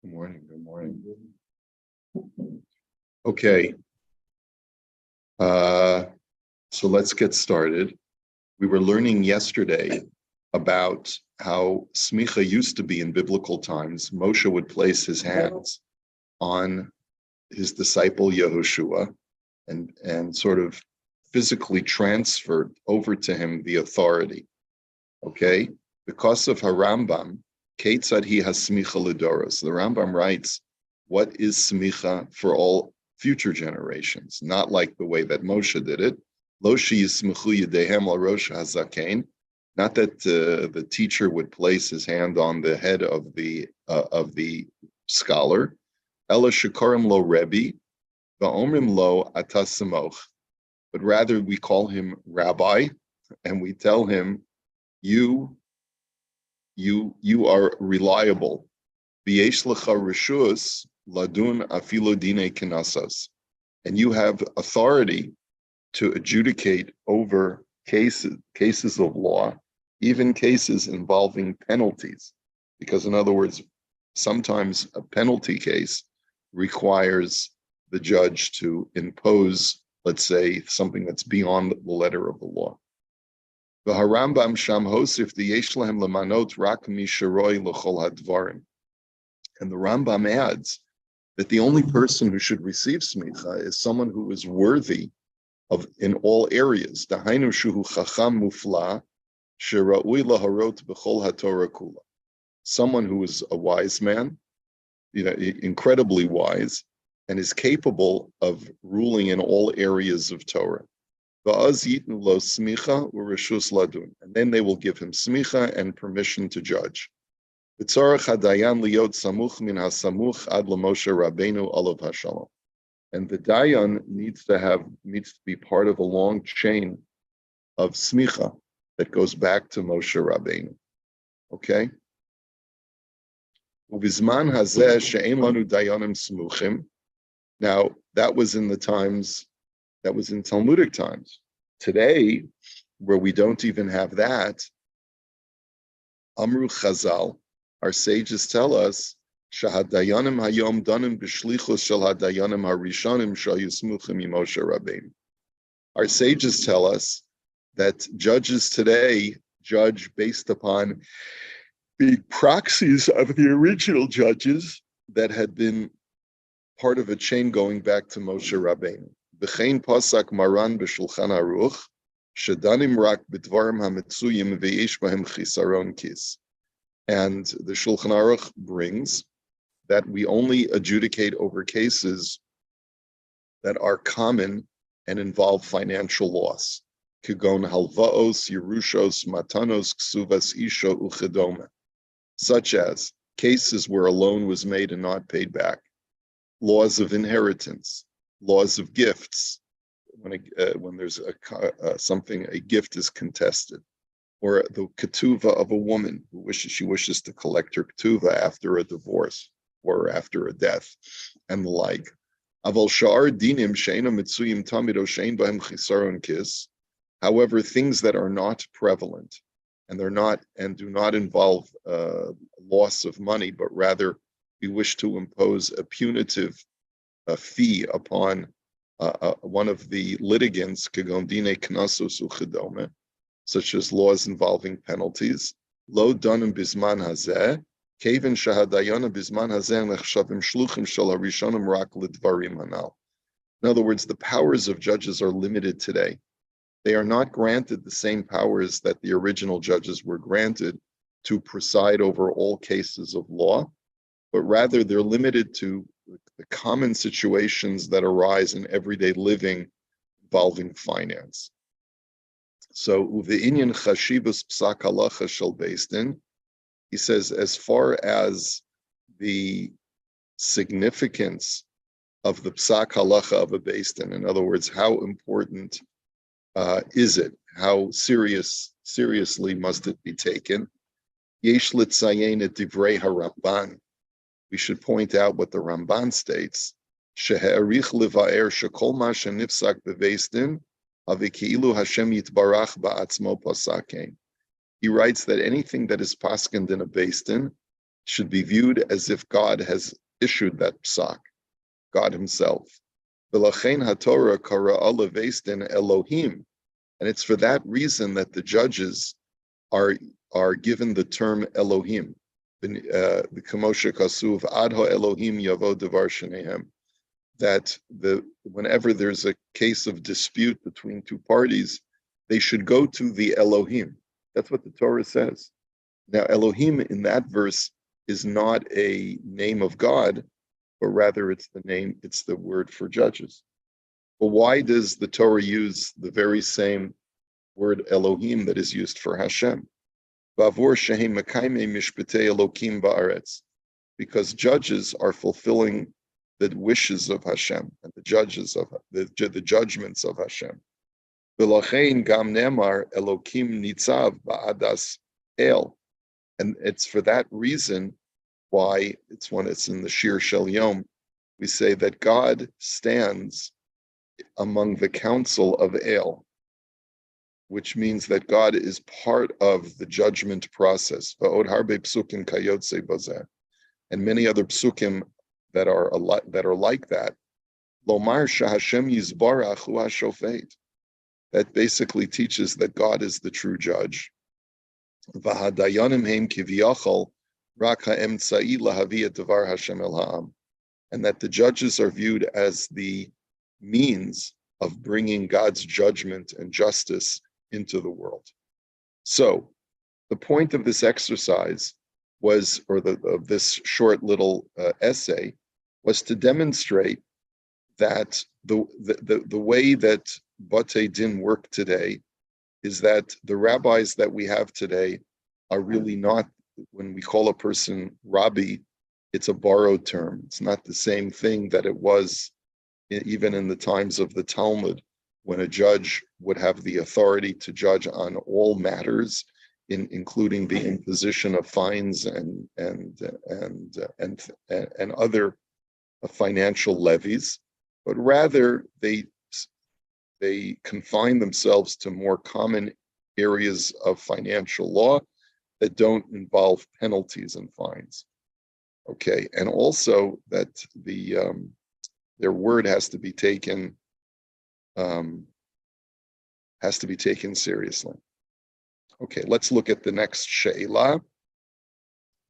Good morning. Good morning. Okay. So let's get started. We were learning yesterday about how smicha used to be in biblical times. Moshe would place his hands on his disciple Yehoshua and sort of physically transferred over to him the authority. Okay? Because of Harambam, Ketzad hi hasmicha ledoros. The Rambam writes, what is smicha for all future generations? Not like the way that Moshe did it. Lo sheyismichu yedehem al rosh hazaken. Not that the teacher would place his hand on the head of the scholar. Ela shekarim lo Rebbe, va'omrim lo atas samoch. But rather we call him Rabbi, and we tell him, you are reliable. V'yesh lecha reshus ladun afilo dine kenasas, and you have authority to adjudicate over cases of law, even cases involving penalties. Because in other words, sometimes a penalty case requires the judge to impose, let's say, something that's beyond the letter of the law. The Harambam Sham Hosif the Yesh Lahem Lamanot Rak Misharoi L'chol Hadvarim. And the Rambam adds that the only person who should receive smicha is someone who is worthy of in all areas. Dahainu shuhu chacham mufla shera'ui laharot b'chol haTorah kula. Someone who is a wise man, incredibly wise, and is capable of ruling in all areas of Torah. And then they will give him smicha and permission to judge. And the dayan needs to be part of a long chain of smicha that goes back to Moshe Rabbeinu. Okay? Now, that was in Talmudic times. Today, where we don't even have that, Amru Chazal, our sages tell us, Shahadayanim hayom danim b'shlichus shel hadayanim harishanim shayu smuchim Moshe Rabbeinu. Our sages tell us that judges today judge based upon the proxies of the original judges that had been part of a chain going back to Moshe Rabbeinu. B'chein pasak maran b'shulchan aruch shedanim rak b'dvarim hamitzuyim v'yesh bahem chisaron kis. And the Shulchan Aruch brings that we only adjudicate over cases that are common and involve financial loss. Kigon halvaos, yerushos, matanos, ksuvas, isho, uchedome. Such as cases where a loan was made and not paid back, laws of inheritance, laws of gifts, when there's a gift is contested, or the ketuva of a woman who wishes to collect her ketuva after a divorce or after a death, and the like. Aval sha'ar dinim she'ena mitzuyim tamid o she'en bahem chisaron kis. However, things that are not prevalent and do not involve loss of money, but rather we wish to impose a punitive fee upon one of the litigants, kagon dine knasos uchedome, such as laws involving penalties. Lo danim bisman hazeh, keven shahadayana bisman hazeh nechshavim shluchim shel harishonim rak lidvarim hanal. In other words, the powers of judges are limited today. They are not granted the same powers that the original judges were granted to preside over all cases of law, but rather they're limited to the common situations that arise in everyday living involving finance. So, uve'inyan chashibus psak halacha shel beis din, he says, as far as the significance of the psak halacha of a beis din, in other words, how important is it? How seriously must it be taken? Yesh litzayin et divrei haRamban. We should point out what the Ramban states. Shehe'arich levaer shekol ma shenifsak bebeis din haviki'ilu Hashem yitbarach ba'atzmo pasakein. He writes that anything that is paskened in a beis din should be viewed as if God has issued that psak, God himself. V'lachein haTorah kara'a leveistin Elohim. And it's for that reason that the judges are given the term Elohim. The Kamosha Kasuv Adho Elohim Yavo Devar Shenehem. That whenever there's a case of dispute between two parties, they should go to the Elohim. That's what the Torah says. Now, Elohim in that verse is not a name of God, but rather it's the word for judges. But why does the Torah use the very same word Elohim that is used for Hashem? Because judges are fulfilling the wishes of Hashem and the judgments of Hashem. And it's for that reason why it's in the Shir Shel Yom, we say that God stands among the council of El, which means that God is part of the judgment process. And many other psukim that are like that. Lomar shahashem yizbarach hu hashofet. That basically teaches that God is the true judge. V'hadayanim heim kiviyachol rak ha'emtzai lahavi et devar Hashem el ha'am. And that the judges are viewed as the means of bringing God's judgment and justice into the world. So the point of this exercise was, of this short little essay, was to demonstrate that the way that Batei Din work today is that the rabbis that we have today are really not, when we call a person rabbi, it's a borrowed term. It's not the same thing that it was even in the times of the Talmud, when a judge would have the authority to judge on all matters, including the imposition of fines and other financial levies, but rather they confine themselves to more common areas of financial law that don't involve penalties and fines. Okay, and also that their word has to be taken seriously. Okay, let's look at the next she'ela.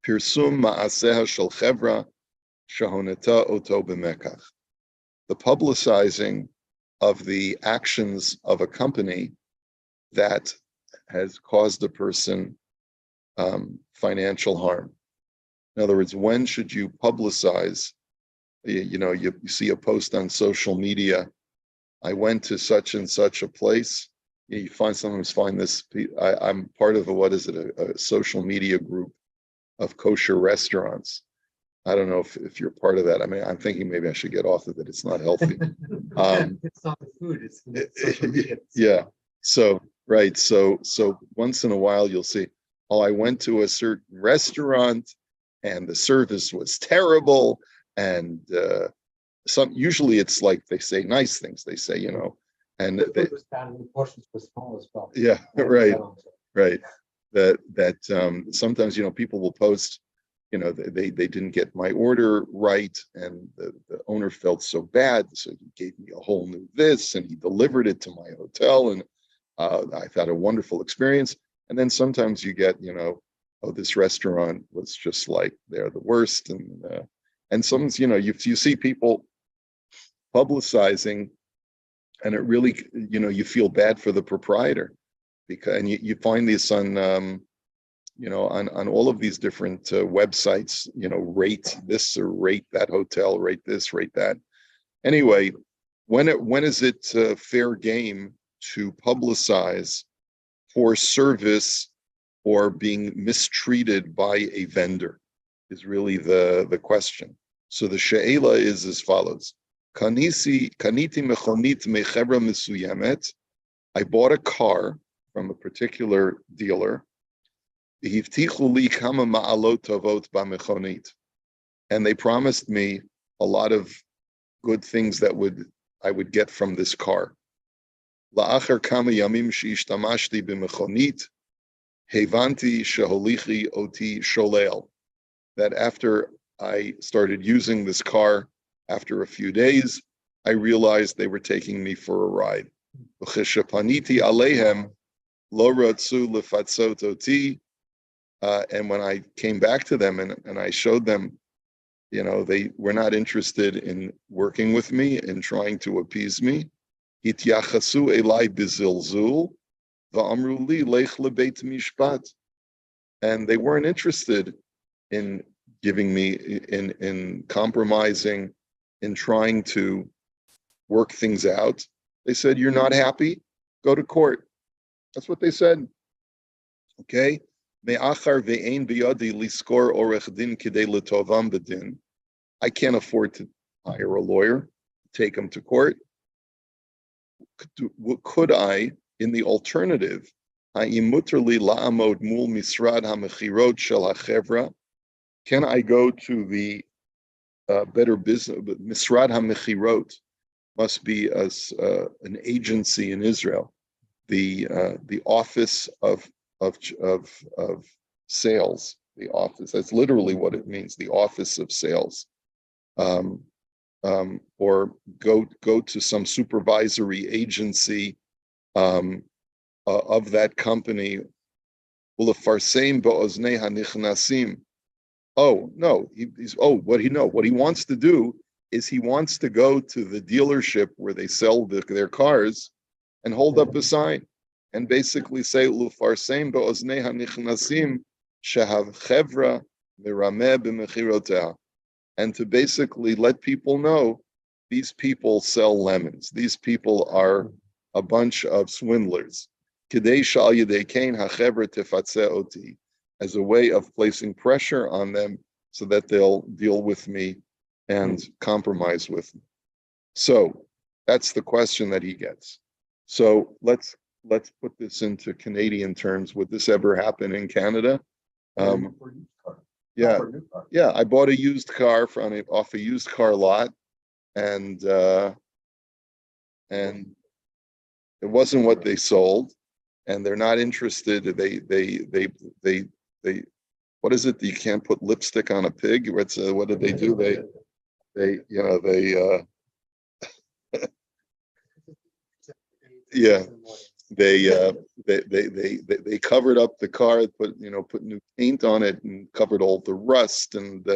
Pirsum ma'aseha shel chevra shahoneta oto b'mekach. The publicizing of the actions of a company that has caused a person financial harm. In other words, when should you publicize? You see a post on social media. I went to such and such a place. You sometimes find this. I'm part of a social media group of kosher restaurants. I don't know if you're part of that. I mean, I'm thinking maybe I should get off of it. It's not healthy. It's not the food. It's social media. Yeah. So right. So once in a while you'll see, oh, I went to a certain restaurant and the service was terrible. And usually it's like they say nice things. They say, and the food was bad and the portions were small as well. Yeah. Right. That sometimes people will post. They didn't get my order right, and the owner felt so bad, so he gave me a whole new this, and he delivered it to my hotel, and I've had a wonderful experience. And then sometimes you get, oh, this restaurant was just like they're the worst, and sometimes you see people publicizing, and it really you feel bad for the proprietor, because you find this on on all of these different websites, rate this or rate that hotel, rate this, rate that. Anyway, when is it fair game to publicize poor service or being mistreated by a vendor is really the question. So the she'ela is as follows. Kaniti mechonit mechevra mesuyemet. I bought a car from a particular dealer. And they promised me a lot of good things that I would get from this car. that after I started using this car, after a few days, I realized they were taking me for a ride. And when I came back to them and I showed them, they were not interested in working with me and trying to appease me. And they weren't interested in giving me, in compromising, in trying to work things out. They said, you're not happy? Go to court. That's what they said. Okay? I can't afford to hire a lawyer, take him to court. Could I, in the alternative, can I go to the Better Business? Misrad HaMechirot must be as an agency in Israel, the office of sales. The office, that's literally what it means, the office of sales. Or go to some supervisory agency of that company. Oh no, what he wants to do is he wants to go to the dealership where they sell their cars and hold up a sign and basically say Lufarsem be'oznei hanichnasim shehav chevra mirameh b'mechiroteha, and to basically let people know these people sell lemons. These people are a bunch of swindlers. Kidei shal yedei kain hachevra tifatzeh oti, as a way of placing pressure on them so that they'll deal with me and compromise with me. So that's the question that he gets. So let's put this into Canadian terms. Would this ever happen in Canada? Yeah, I bought a used car off a used car lot, and it wasn't what they sold, and they're not interested. They what is it? You can't put lipstick on a pig. What did they do? They covered up the car, put new paint on it, and covered all the rust, and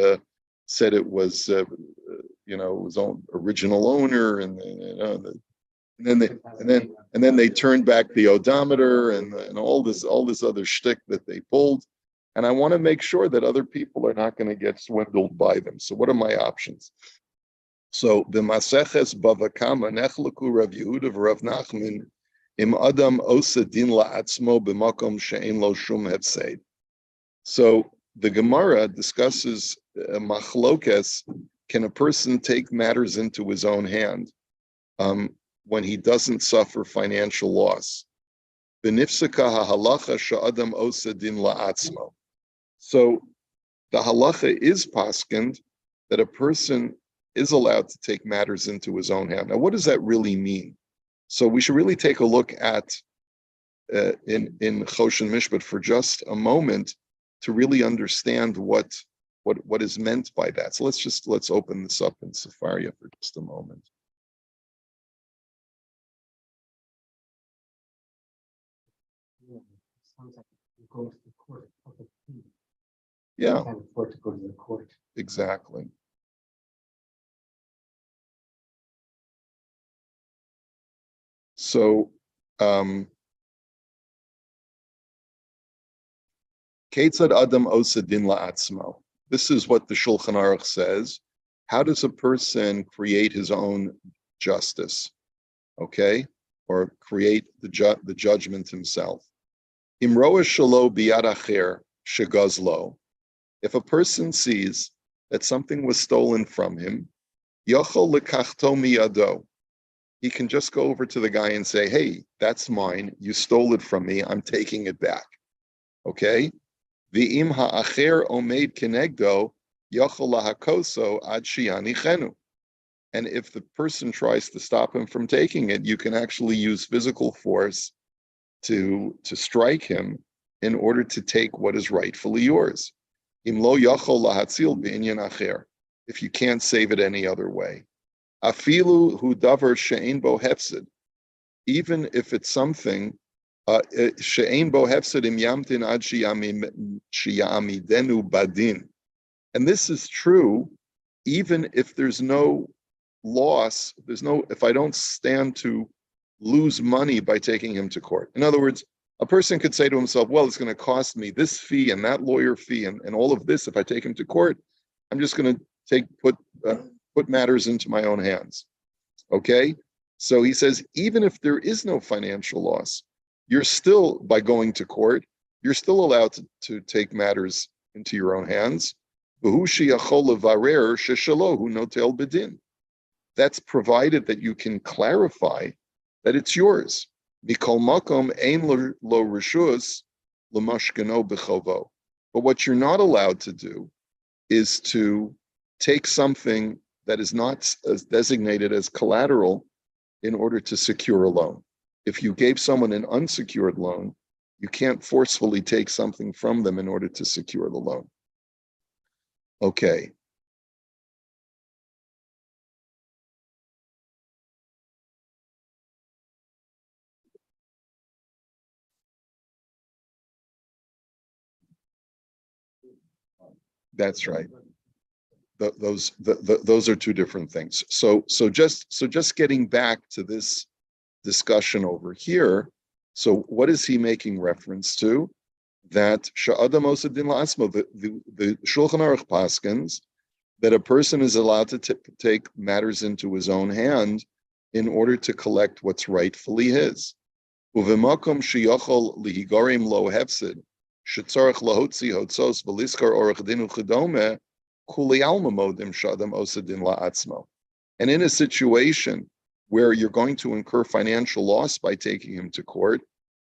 said it was it was original owner, and then they turned back the odometer and all this other shtick that they pulled. And I want to make sure that other people are not going to get swindled by them. So what are my options? So the Maseches Bava Kama Nechleku Rav Yehuda v'Rav Nachman im Adam Osa Din La'atzmo b'Makom She'en Lo Shum Hefseid. So the Gemara discusses machlokes. Can a person take matters into his own hand when he doesn't suffer financial loss? B'nifseka ha'halacha she'adam osa din la'atzmo. So the halacha is paskind that a person is allowed to take matters into his own hand. Now, what does that really mean? So we should really take a look at in Choshen Mishpat for just a moment to really understand what is meant by that. So let's open this up in Sefaria for just a moment. Sounds like you go to the court. Yeah. You can't afford to go to the court. Exactly. So, Ketzad Adam Osa Din La'atzmo. This is what the Shulchan Aruch says. How does a person create his own justice? Okay, or create the judgment himself. Imrei shelo biyad acher shegazlo. If a person sees that something was stolen from him, yochol lekachto miyado. He can just go over to the guy and say, "Hey, that's mine. You stole it from me. I'm taking it back." Okay. V'im ha'acher omeid kenegdo yochol lahakoso ad shiani chenu. And if the person tries to stop him from taking it, you can actually use physical force to strike him in order to take what is rightfully yours. Im lo yachol lahatzil b'inyan acher. If you can't save it any other way. Afilu hu davar she'ein bo hefsid. Even if it's something she'ein bo hefsid im yamtin ad sheyamidenu badin. And this is true even if there's no loss, if I don't stand to lose money by taking him to court. In other words, a person could say to himself, well, it's going to cost me this fee and that lawyer fee and all of this. If I take him to court, I'm just going to put matters into my own hands. Okay? So he says, even if there is no financial loss, you're still, by going to court, you're still allowed to take matters into your own hands. That's provided that you can clarify that it's yours. But what you're not allowed to do is to take something that is not as designated as collateral in order to secure a loan. If you gave someone an unsecured loan, you can't forcefully take something from them in order to secure the loan. Okay. That's right. Those are two different things. So just getting back to this discussion over here. So what is he making reference to? That Sha'adam Osadin La'asmo, the Shulchan Aruch paskins, that a person is allowed to take matters into his own hand in order to collect what's rightfully his. Uvemakom sheyachol lihigarim lo hefsid, shetzarach lahotzi hotzos v'liskar orach dinu chedome, kuli alma modim shadam osadin la'atzmo. And in a situation where you're going to incur financial loss by taking him to court,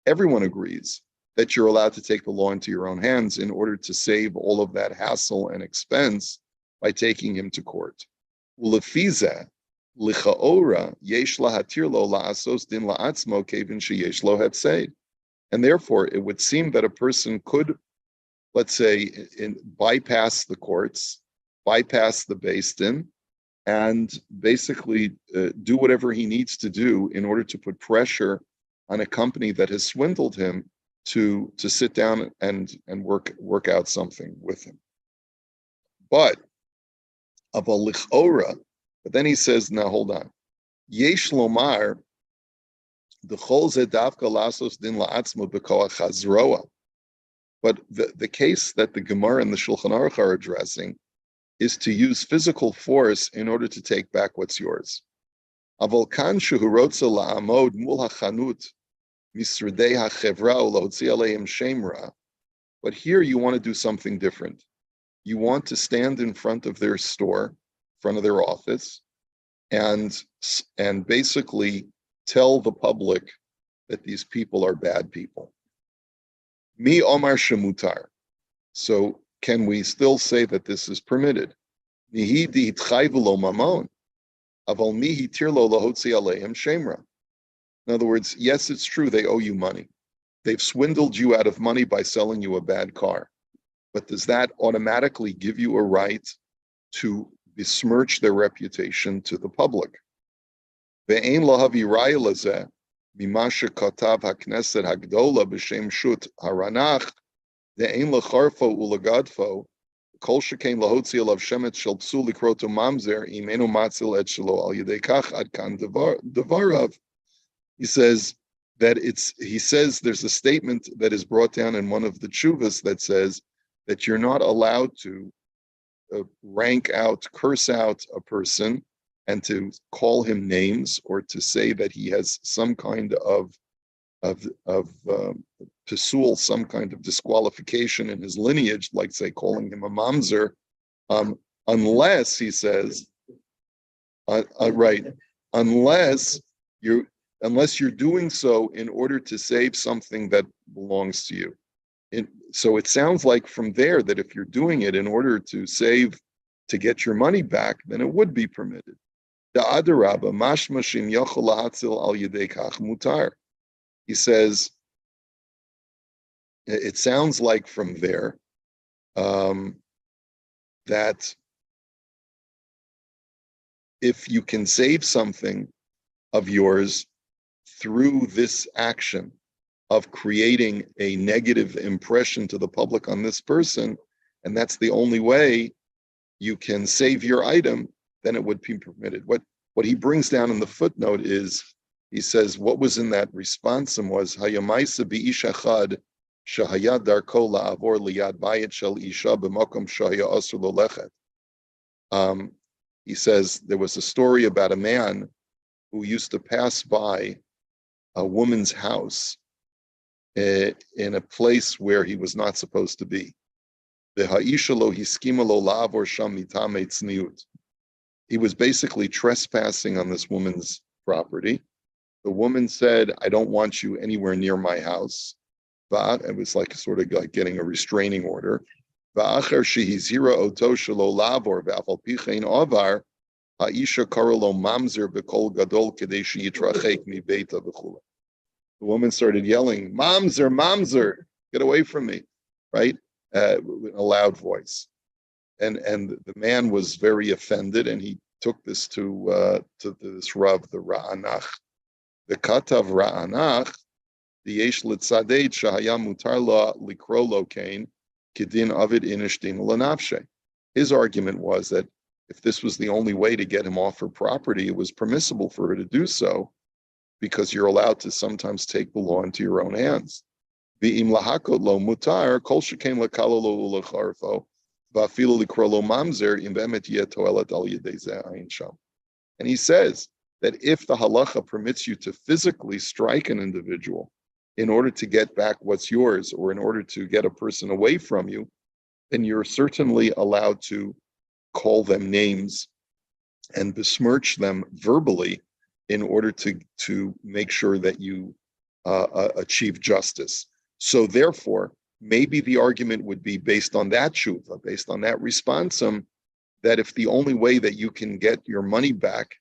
everyone agrees that you're allowed to take the law into your own hands in order to save all of that hassle and expense by taking him to court. Ulefiza, lichaora, yesh lahatir lo la'asos din la'atzmo kevin sheyesh lo hepseid. And therefore, it would seem that a person could, let's say, bypass the courts, bypass the Beis Din, and basically do whatever he needs to do in order to put pressure on a company that has swindled him to sit down and work out something with him. But then he says, now hold on. Yesh lomar dechol ze davka lasos din la'atzmo b'koach chazroa. But the case that the Gemara and the Shulchan Aruch are addressing is to use physical force in order to take back what's yours. Aval kan shehu rotza la'amod mul hachanut misrdei hachevra u'lahotzi aleim shemra. But here you want to do something different. You want to stand in front of their store, in front of their office, and basically tell the public that these people are bad people. Mi omar shemutar. So can we still say that this is permitted? Mihi di'itchayvu lo mamon, aval mihi tirlo lahotzi aleim shemra. In other words, yes, it's true they owe you money. They've swindled you out of money by selling you a bad car. But does that automatically give you a right to besmirch their reputation to the public? Ve'ein lahavi raya lazeh mima shekatav hakneset hagdola b'shem shut haranach de'ein lacharfo ulagadfo kol shekain lahotzi alav shemet shel psul likroto mamzer imenu matzil et shelo al yedei kach ad kan devarav. He says there's a statement that is brought down in one of the tshuvas that says that you're not allowed to curse out a person and to call him names or to say that he has some kind of pesul, some kind of disqualification in his lineage, like say calling him a mamzer, unless he says, right, unless you're doing so in order to save something that belongs to you. So it sounds like from there that if you're doing it in order to get your money back, then it would be permitted. He says, it sounds like from there that if you can save something of yours through this action of creating a negative impression to the public on this person, and that's the only way you can save your item, then it would be permitted. What he brings down in the footnote is, he says, what was in that responsum was, Hayamaisa bi'ish echad shahaya darko la'avor liyad bayit shel isha b'makom shahaya asur lo lechet. He says there was a story about a man who used to pass by a woman's house in a place where he was not supposed to be. He was basically trespassing on this woman's property. The woman said, I don't want you anywhere near my house. It was like sort of like getting a restraining order. The woman started yelling, Mamzer, Mamzer, get away from me, right? In a loud voice. And the man was very offended, and he took this to this Rav, the Ra'anach. The Katav Ra'anach, the Yesh Litzadeit Shahaya Mutar La Likro Lokain, Kidin Avid Inishtin Lanavshe. His argument was that if this was the only way to get him off her property, it was permissible for her to do so, because you're allowed to sometimes take the law into your own hands. And he says that if the halacha permits you to physically strike an individual in order to get back what's yours, or in order to get a person away from you, then you're certainly allowed to call them names and besmirch them verbally in order to make sure that you achieve justice. So therefore, maybe the argument would be based on that tshuva, based on that responsum, that if the only way that you can get your money back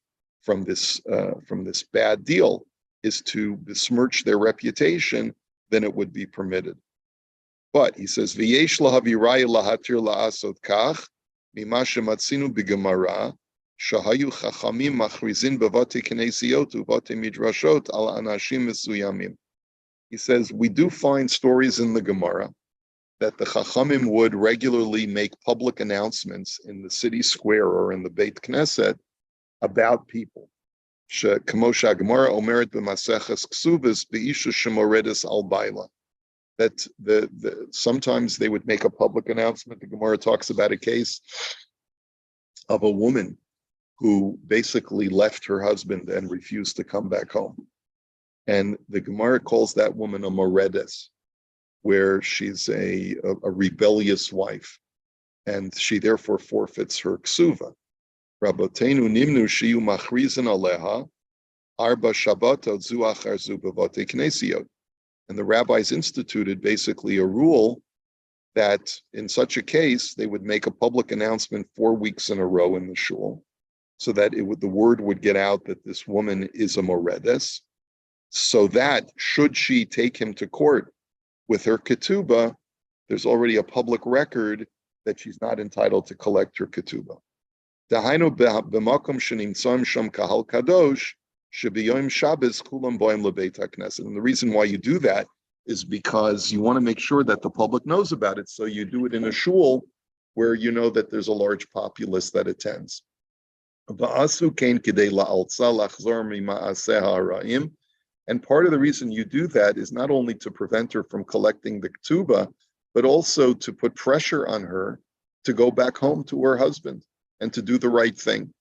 from this bad deal is to besmirch their reputation, then it would be permitted. But he says, "V'yesh lahaviraya lahatir la'asot kach mima shematzinu b'gemara shahayu chachamim machrizin b'vate knesiyot u'vate midrashot al anashim mesuyamim." He says, we do find stories in the Gemara that the Chachamim would regularly make public announcements in the city square or in the Beit Knesset about people. That sometimes they would make a public announcement. The Gemara talks about a case of a woman who basically left her husband and refused to come back home. And the Gemara calls that woman a moredes, where she's a rebellious wife, and she therefore forfeits her ksuva. Rabotenu nimnu shiyu machrizin aleha arba shabbatot zu achar zu b'vate knesiot. And the rabbis instituted basically a rule that in such a case, they would make a public announcement 4 weeks in a row in the shul, so that the word would get out that this woman is a moredes, so that should she take him to court with her ketubah, there's already a public record that she's not entitled to collect her ketubah. Dahainu b'makom shenimtzam sham kahal kadosh shebiyom Shabbos kulam boim lebeit hakneset. And the reason why you do that is because you want to make sure that the public knows about it. So you do it in a shul where you know that there's a large populace that attends. Va'asu kein kidei la'altza lachzor mima'aseh ha'ara'im. And part of the reason you do that is not only to prevent her from collecting the ketubah, but also to put pressure on her to go back home to her husband and to do the right thing.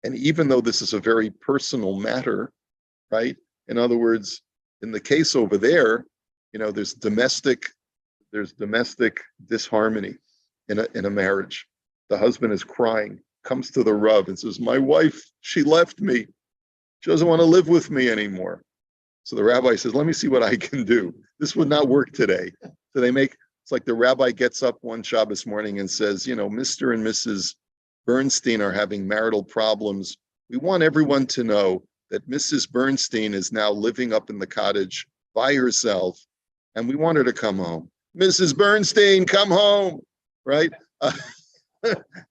And even though this is a very personal matter, right? In other words, in the case over there, there's domestic disharmony in a marriage. The husband is crying, comes to the Rav and says, my wife, she left me. She doesn't want to live with me anymore. So the rabbi says, let me see what I can do. This would not work today. So it's like the rabbi gets up one Shabbos morning and says, Mr. and Mrs. Bernstein are having marital problems. We want everyone to know that Mrs. Bernstein is now living up in the cottage by herself, and we want her to come home. Mrs. Bernstein, come home, right?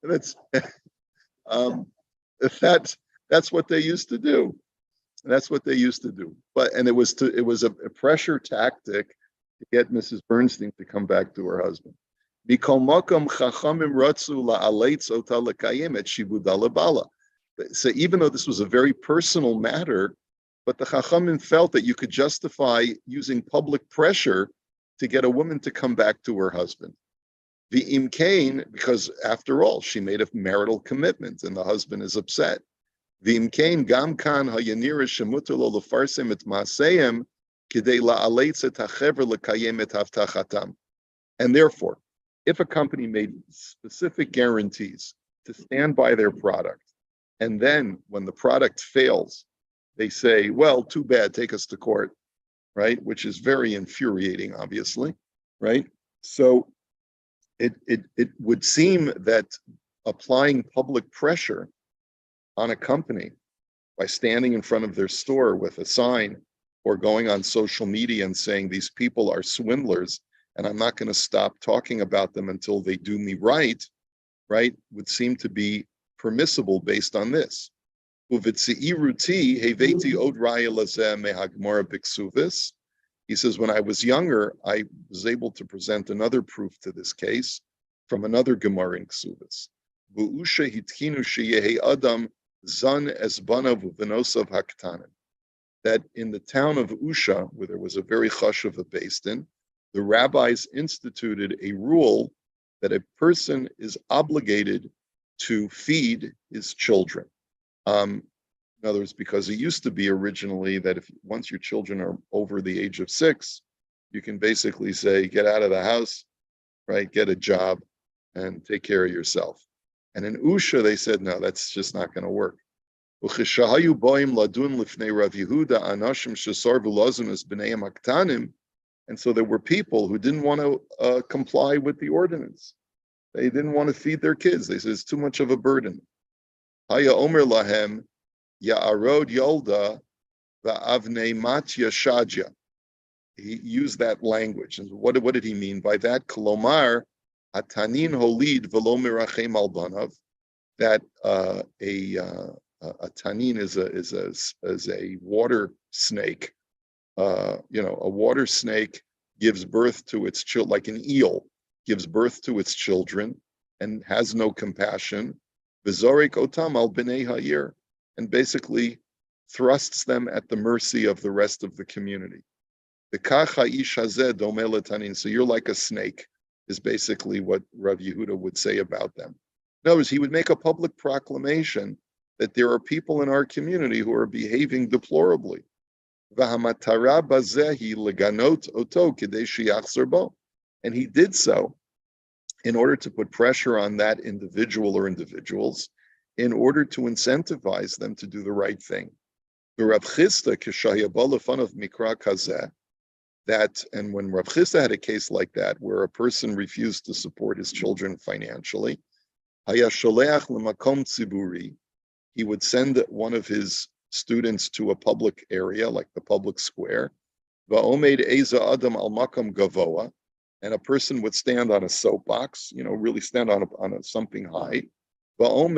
That's um, that's what they used to do. That's what they used to do. And it was a pressure tactic to get Mrs. Bernstein to come back to her husband. So even though this was a very personal matter, but the Chachamim felt that you could justify using public pressure to get a woman to come back to her husband. The imkain, because after all, she made a marital commitment and the husband is upset. The imkain gam kan hayanira shemuter lo lefarsem et maaseim kidei la'aleitz et hachever lekayem et havtachatam. And therefore, if a company made specific guarantees to stand by their product, and then when the product fails, they say, well, too bad, take us to court, right? Which is very infuriating, obviously, right? So it would seem that applying public pressure on a company by standing in front of their store with a sign or going on social media and saying these people are swindlers and I'm not going to stop talking about them until they do me right, would seem to be permissible based on this. He says, when I was younger, I was able to present another proof to this case from another Gemara in Ksuvis. That in the town of Usha, where there was a very chush of a beis din, the rabbis instituted a rule that a person is obligated to feed his children. In other words, because it used to be originally that if once your children are over the age of 6, you can basically say, get out of the house, right? Get a job and take care of yourself. And in Usha, they said, no, that's just not going to work. And so there were people who didn't want to comply with the ordinance. They didn't want to feed their kids. They said it's too much of a burden. Haya omer lahem ya'arod yolda va'avnei matya shadja. He used that language. And what did he mean by that? Kolomar atanin holid v'lo mirachem al banav. That a tanin is a water snake. A water snake gives birth to its children, like an eel gives birth to its children and has no compassion. V'zorik otam al b'nei ha'ir, and basically thrusts them at the mercy of the rest of the community. V'kach ha'ish hazeh domeh letanin. So you're like a snake, is basically what Rav Yehuda would say about them. In other words, he would make a public proclamation that there are people in our community who are behaving deplorably. And he did so in order to put pressure on that individual or individuals in order to incentivize them to do the right thing. That, and when Rav Chisda had a case like that, where a person refused to support his children financially, he would send one of his students to a public area, like the public square, and a person would stand on a soapbox, really stand on something high. So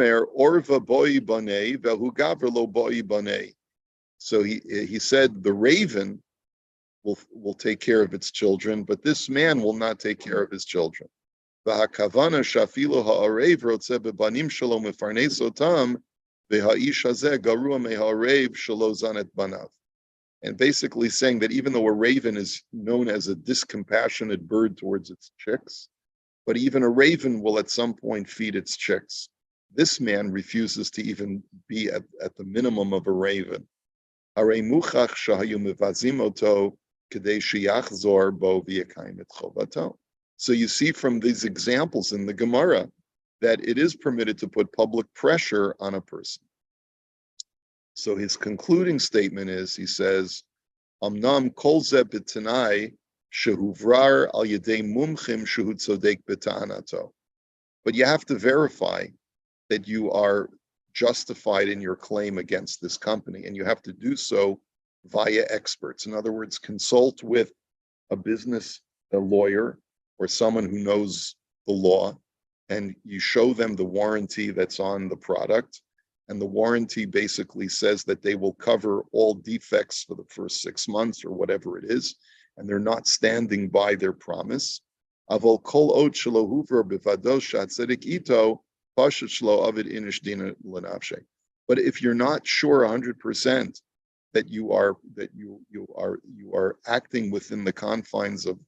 he said, the raven will take care of its children, but this man will not take care of his children. And basically saying that even though a raven is known as a dispassionate bird towards its chicks, but even a raven will at some point feed its chicks. This man refuses to even be at the minimum of a raven. So you see from these examples in the Gemara that it is permitted to put public pressure on a person. So his concluding statement is, he says, Amnam kol ze b'tanai shehuvrar al yedei mumchim shehu tzodek b'ta'anato. But you have to verify that you are justified in your claim against this company, and you have to do so via experts. In other words, consult with a lawyer or someone who knows the law, and you show them the warranty that's on the product, and the warranty basically says that they will cover all defects for the first 6 months or whatever it is, and they're not standing by their promise. Avol kol od shelo huver b'vado shatzedik ito pashat shelo avid inish dina l'nafshe. But if you're not sure 100% that you are acting within the confines of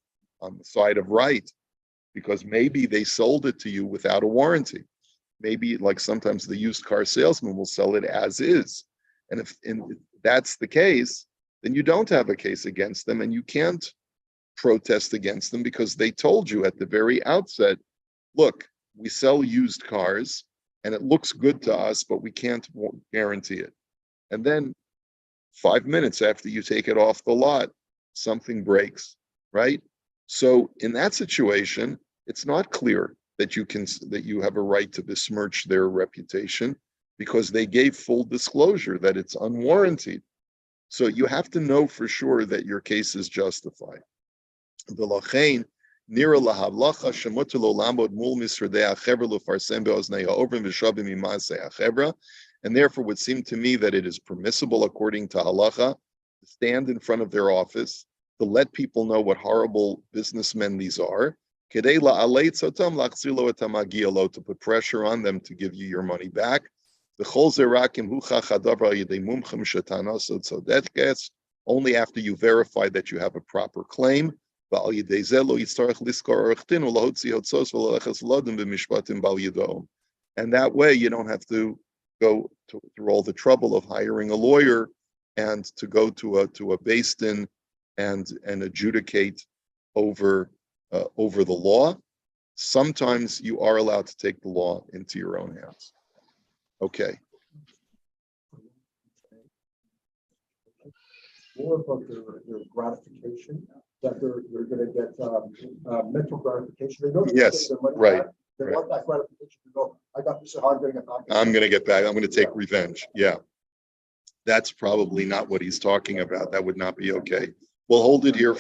on the side of right, because maybe they sold it to you without a warranty. Maybe, like sometimes the used car salesman will sell it as is. And if that's the case, then you don't have a case against them, and you can't protest against them because they told you at the very outset, look, we sell used cars and it looks good to us, but we can't guarantee it. And then 5 minutes after you take it off the lot, something breaks, right? So in that situation, it's not clear that you have a right to besmirch their reputation because they gave full disclosure that it's unwarranted. So you have to know for sure that your case is justified. And therefore, it would seem to me that it is permissible, according to halacha, to stand in front of their office, to let people know what horrible businessmen these are, to put pressure on them to give you your money back. Only after you verify that you have a proper claim. And that way you don't have to go through all the trouble of hiring a lawyer and to go to a beis din and adjudicate over the law. Sometimes you are allowed to take the law into your own hands. Okay. More about their gratification, that they're going to get mental gratification. They know they're Yes, getting their money right. back. They want that gratification to go, I got this, how I'm going to get back. I'm going to get back. I'm going to take revenge. Yeah. That's probably not what he's talking about. That would not be okay. We'll hold it here.